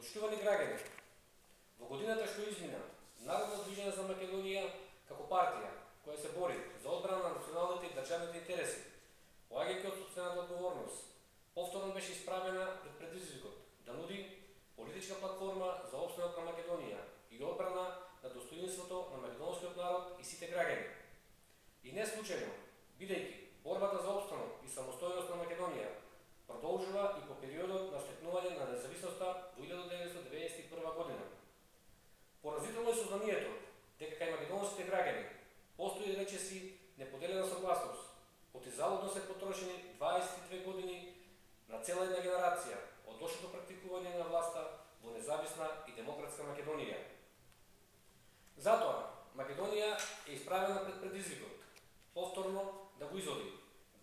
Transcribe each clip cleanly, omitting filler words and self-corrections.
Почитувани граѓани, во годината што измина, Народно движење за Македонија како партија која се бори за одбрана на националните и државните интереси, поаѓајќи од сопствената одговорност, повторно беше исправена пред предизвикот да нуди политичка платформа за опстанок на Македонија и одбрана на достоинството на македонскиот народ и сите граѓани. И не случајно, бидејќи борбата за опстанок и самостојност на Македонија продолжува и по периодот на стекнување на независноста во 1991 година. Поразително е сознанието дека кај македонските граѓани постои речиси неподелена согласност, отизалудно се потрошени 22 години на цела една генерација од лошото практикување на власта во независна и демократска Македонија. Затоа, Македонија е исправена пред предизвикот, повторно да го изоди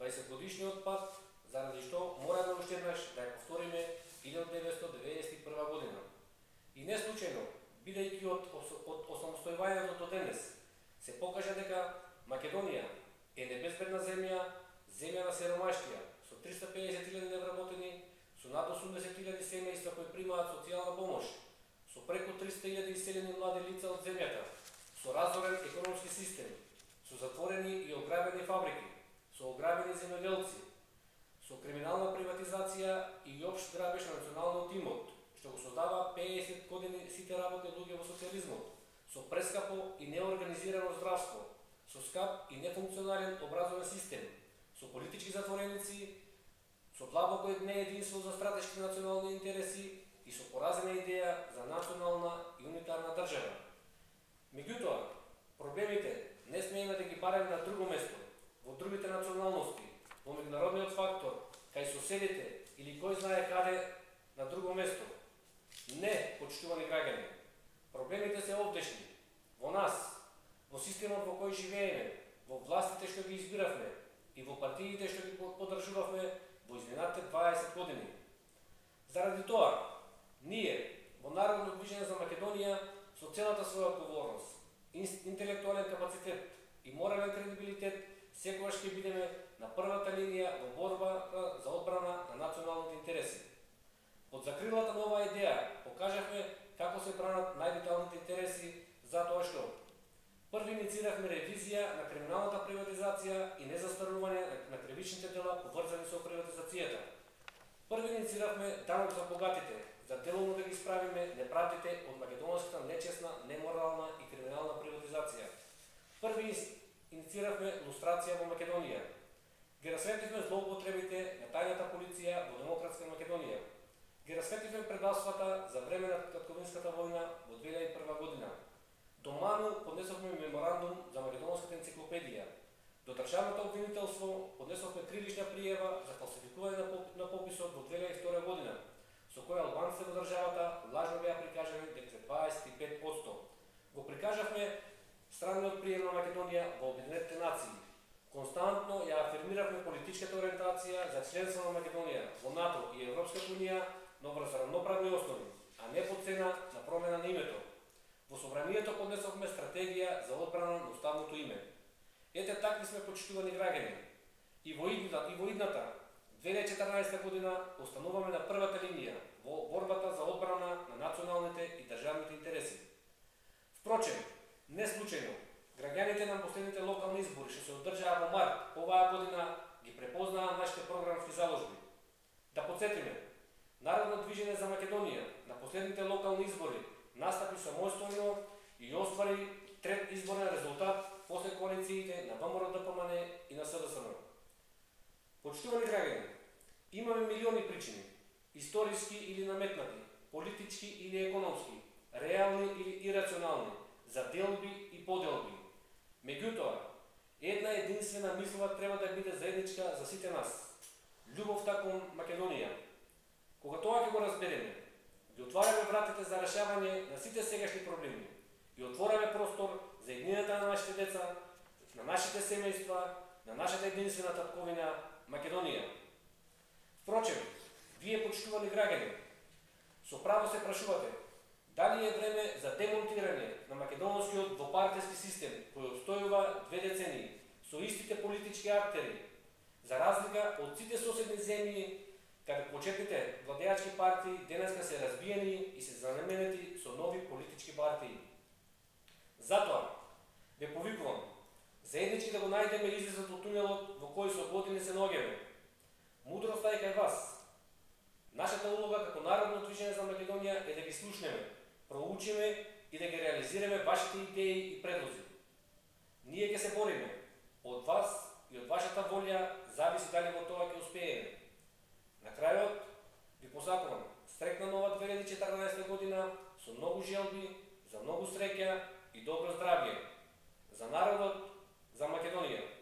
20-годишниот пат, заради што мораме уште еднаш да ја повториме 1991 година. И не случајно, бидејќи од осамостојувањето до денес, се покажа дека Македонија е небезбедна земја, земја на сиромаштија, со 350.000 невработени, со над 80.000 семејства кои примаат социјална помош, со преку 300.000 иселени млади лица од земјата, со разорен економски систем, со затворени и ограбени фабрики, со ограбени земјоделци, со криминална приватизација и општ грабеж на националниот имот, што го создава 50 години сите работни луѓе во социјализмот, со прескапо и неорганизирано здравство, со скап и нефункционален образовен систем, со политички затвореници, со длабоко неединство за стратешки национални интереси и со поразена идеја за национална и унитарна држава. Меѓутоа, проблемите не смееме да ги бараме на друго место, во другите националности, во меѓународниот фактор, кај соседите или кој знае каде на друго место. Не, почитувани граѓани, проблемите се овдешни, во нас, во системот во кој живееме, во властите што ги избиравме и во партиите што ги поддржувавме во изминатите 20 години. Заради тоа, ние, во Народно движење за Македонија, со целата своја одговорност, интелектуален капацитет и морален кредибилитет, секогаш ќе бидеме на првата линија во борбата за одбрана на националните интереси. Под закрилата на оваа идеја покажавме како се бранат највиталните интереси, затоа што први иницииравме ревизија на криминалната приватизација и незастарување на кривичните дела поврзани со приватизацијата. Први иницииравме данок за богатите, за деловно да ги исправиме неправдите од македонската нечесна, неморална и криминална приватизација. Први иницииравме лустрација во Македонија. Ги расветливме злоупотребите на тајната полиција во демократска Македонија. Ги расветливме предавствата за време на татковинската војна во 2001 година. До МАНУ поднесовме меморандум за македонската енциклопедија. До државното обвинителство поднесовме крилишна пријава за фалсификување на пописот во 2002 година, со која албанците во државата лажно беа прикажани дека се 25%. Го прикажавме странниот прием на Македонија во Обединетите нации. Константно ја афирмиравме политичката ориентација за членство на Македонија во НАТО и Европската унија, но врз равноправни основи, а не по цена на промена на името. Во собранието поднесовме стратегија за одбрана на уставното име. Ете такви сме, почитувани граѓани. И во идната 2014 година остануваме на првата линија во борбата за одбрана на националните и државните интереси. Впрочем, не случајно, граѓаните на последните локални избори што се одржаа во март оваа година ги препознаа нашите програмски заложби. Да подсетиме, Народно движење за Македонија на последните локални избори настапи самостојно и оствари трет изборен резултат после коалициите на ВМРО ДПМН и на СДСМ. Почитувани граѓани, имаме милиони причини, историски или наметнати, политички или економски, реални или ирационални, за делби и поделби. Меѓутоа, една единствена мислова треба да биде заедничка за сите нас. Љубовта кон Македонија. Кога тоа ќе го разбереме, ги отвараме вратите за решавање на сите сегашни проблеми и отвораме простор за еднината на нашите деца, на нашите семејства, на нашата единствена татковина Македонија. Впрочем, вие, почитувани граѓани, со право се прашувате дали е време за демонтирање на македонскиот двопартиски систем кој обстојува 2 децении со истите политички актери, за разлика од сите соседни земји, каде почетните владеачки партии денеска се разбиени и се заменети со нови политички партии. Затоа ве повикувам заеднички да го најдеме излезот од тунелот во кој со години се наоѓаме. Мудроста е кај вас. Нашата улога како Народно движење за Македонија е да ги слушнеме, проучиме и да ги реализираме вашите идеи и предлози. Ние ќе се бориме. Од вас и од вашата волја зависи дали во тоа ќе успееме. На крајот ви посакувам среќна нова 2014 година со многу желби, за многу среќа и добро здравје. За народот, за Македонија.